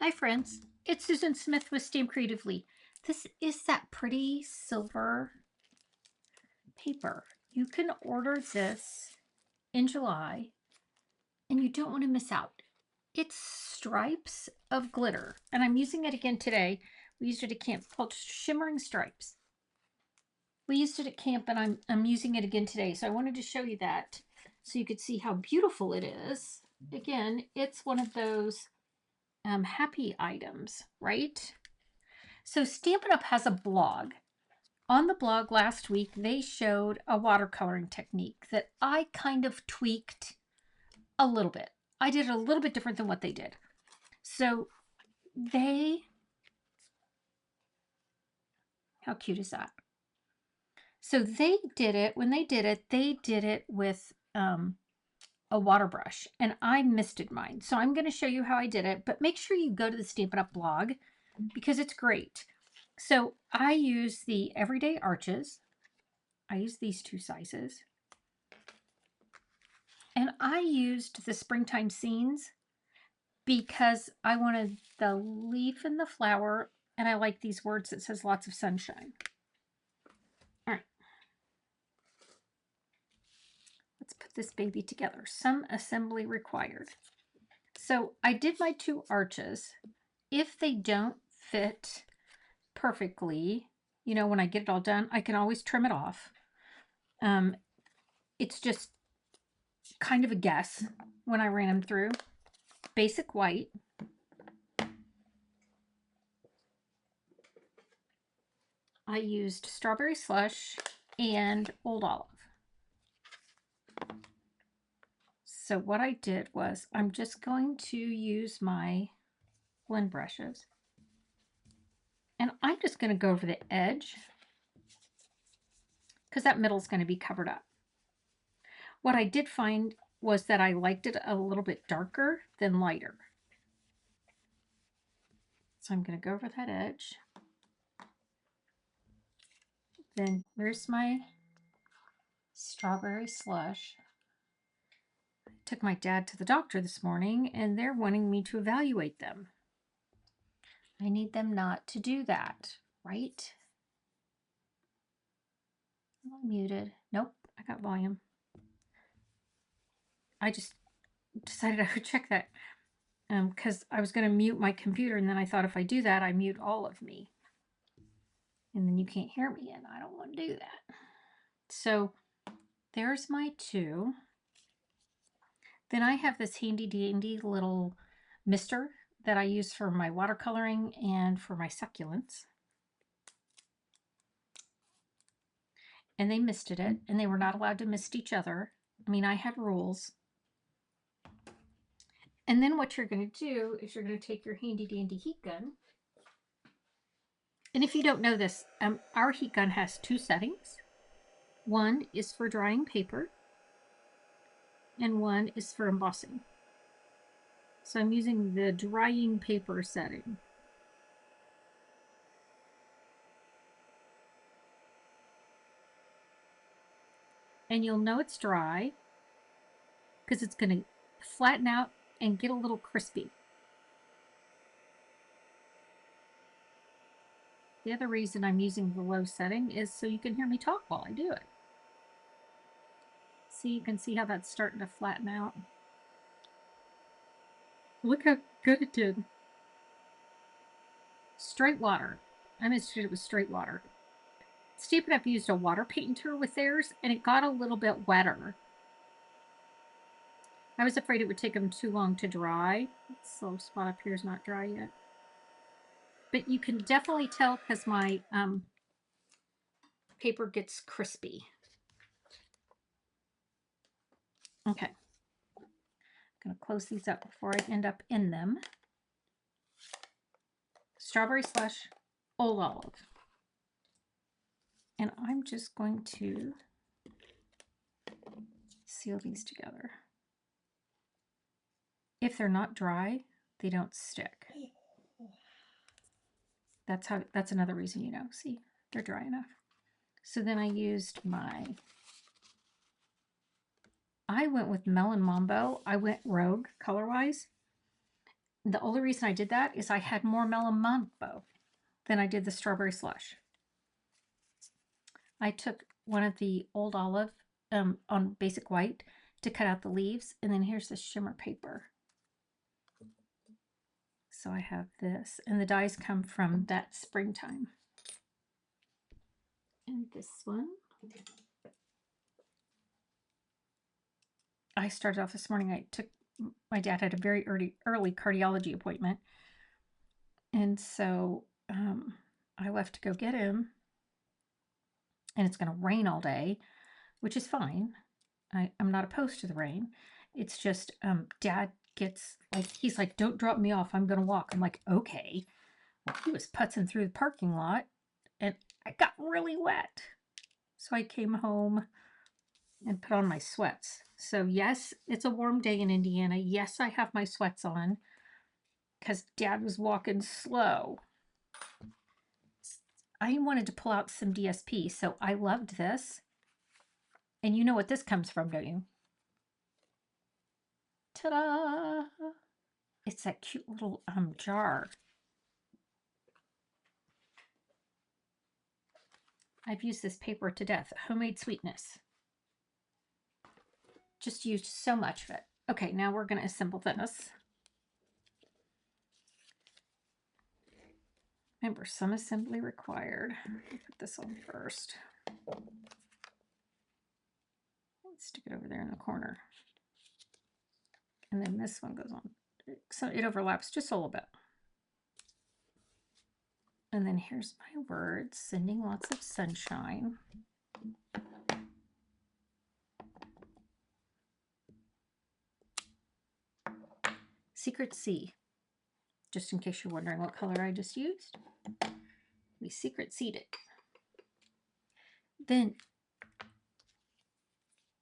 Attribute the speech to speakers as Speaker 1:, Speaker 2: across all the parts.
Speaker 1: Hi friends, it's Susan Smith with Stamp Creatively. This is that pretty silver paper. You can order this in July and you don't want to miss out. It's stripes of glitter and I'm using it again today. We used it at camp called Shimmering Stripes. We used it at camp and I'm using it again today. So I wanted to show you that so you could see how beautiful it is. Again, it's one of those happy items, right? So Stampin' Up! Has a blog. On the blog last week, they showed a watercoloring technique that I kind of tweaked a little bit. I did it a little bit different than what they did. So how cute is that? So they did it, when they did it with a water brush, and I misted mine. So I'm going to show you how I did it, but make sure you go to the Stampin' Up! Blog because it's great. So I use the Everyday Arches. I use these two sizes. And I used the Springtime Scenes because I wanted the leaf and the flower, and I like these words that says lots of sunshine. All right. Let's put this baby together. Some assembly required. So I did my two arches. If they don't fit perfectly, you know, when I get it all done, I can always trim it off. It's just kind of a guess when I ran them through. Basic white. I used Strawberry Slush and Old Olive. So what I did was I'm just going to use my blend brushes. And I'm just going to go over the edge because that middle is going to be covered up. What I did find was that I liked it a little bit darker than lighter. So I'm going to go over that edge. Then here's my Strawberry Slush. I took my dad to the doctor this morning and they're wanting me to evaluate them. I need them not to do that, right? Am I muted? Nope, I got volume. I just decided I would check that because I was going to mute my computer, and then I thought if I do that, I mute all of me. And then you can't hear me, and I don't want to do that. So there's my two. Then I have this handy dandy little mister that I use for my watercoloring and for my succulents. And they misted it, and they were not allowed to mist each other. I mean, I had rules. And then what you're going to do is you're going to take your handy dandy heat gun. And if you don't know this, our heat gun has two settings. One is for drying paper, and one is for embossing. So I'm using the drying paper setting. And you'll know it's dry because it's going to flatten out and get a little crispy. The other reason I'm using the low setting is so you can hear me talk while I do it. See, you can see how that's starting to flatten out. Look how good it did. Straight water. I misted it with straight water. Stampin' Up! Used a water painter with theirs, and it got a little bit wetter. I was afraid it would take them too long to dry. This little spot up here is not dry yet. But you can definitely tell because my paper gets crispy. Okay. I'm going to close these up before I end up in them. Strawberry Slush, Old Olive. And I'm just going to seal these together. If they're not dry, they don't stick. That's another reason, you know. See, they're dry enough. So then I used I went with Melon Mambo. I went rogue color-wise. The only reason I did that is I had more melon mambo than I did the strawberry slush. I took one of the old olive on basic white to cut out the leaves, and then here's the shimmer paper. So I have this, and the dies come from that springtime. And this one. I started off this morning, my dad had a very early cardiology appointment. And so I left to go get him, and it's going to rain all day, which is fine. I'm not opposed to the rain. It's just Dad gets like, he's like, don't drop me off. I'm going to walk. I'm like, okay. Well, he was putzing through the parking lot, and I got really wet. So I came home and put on my sweats. So yes, it's a warm day in Indiana. Yes, I have my sweats on because Dad was walking slow. I wanted to pull out some DSP, so I loved this. And you know what this comes from, don't you? Ta-da! It's that cute little jar. I've used this paper to death. Homemade Sweetness. Just used so much of it. Okay, now we're going to assemble this. Remember, some assembly required. Put this on first. Stick it over there in the corner. And then this one goes on. So it overlaps just a little bit. And then here's my words, sending lots of sunshine. Secret C. Just in case you're wondering what color I just used. We secret seed it. Then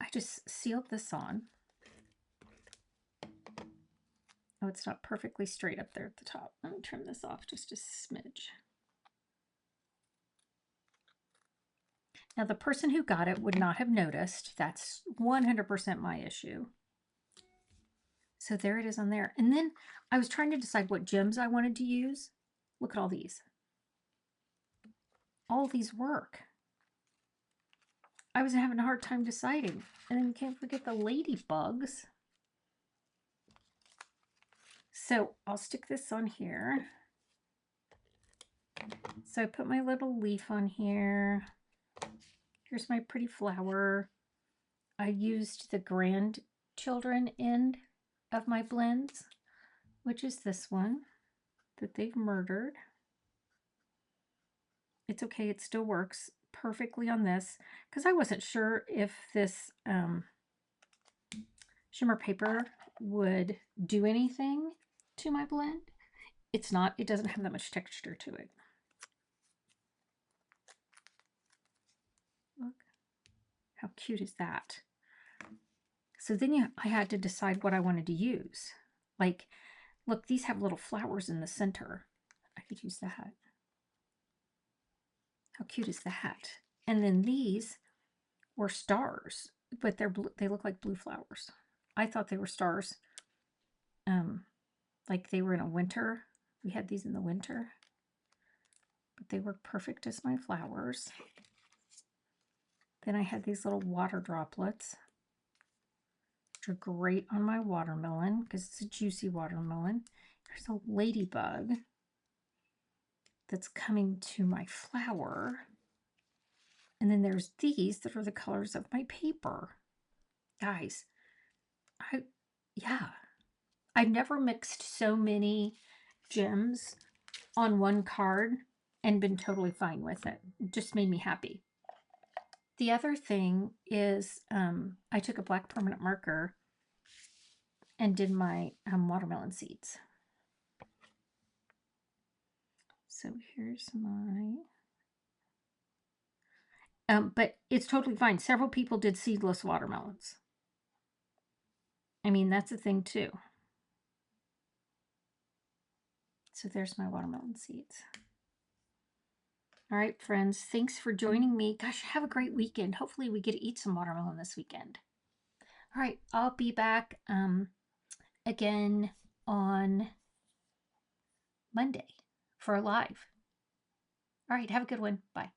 Speaker 1: I just sealed this on. Oh, it's not perfectly straight up there at the top. Let me trim this off just a smidge. Now, the person who got it would not have noticed. That's 100% my issue. So there it is on there. And then I was trying to decide what gems I wanted to use. Look at all these. All these work. I was having a hard time deciding. And then you can't forget the ladybugs. So I'll stick this on here. So I put my little leaf on here. Here's my pretty flower. I used the grandchildren end of my blends, which is this one that they've murdered. It's okay, it still works perfectly on this because I wasn't sure if this shimmer paper would do anything to my blend. It's not, it doesn't have that much texture to it. Look, how cute is that? So then I had to decide what I wanted to use. Like, look, these have little flowers in the center. I could use that. How cute is that? And then these were stars, but they look like blue flowers. I thought they were stars, like they were in a winter. We had these in the winter, but they work perfect as my flowers. Then I had these little water droplets, which are great on my watermelon because it's a juicy watermelon. There's a ladybug that's coming to my flower. And then there's these that are the colors of my paper. Guys, I've never mixed so many gems on one card and been totally fine with it. It just made me happy. The other thing is I took a black permanent marker and did my watermelon seeds. So here's my... but it's totally fine. Several people did seedless watermelons. I mean, that's a thing too. So there's my watermelon seeds. All right, friends, thanks for joining me. Gosh, have a great weekend. Hopefully we get to eat some watermelon this weekend. All right, I'll be back again on Monday for a live. All right, have a good one. Bye.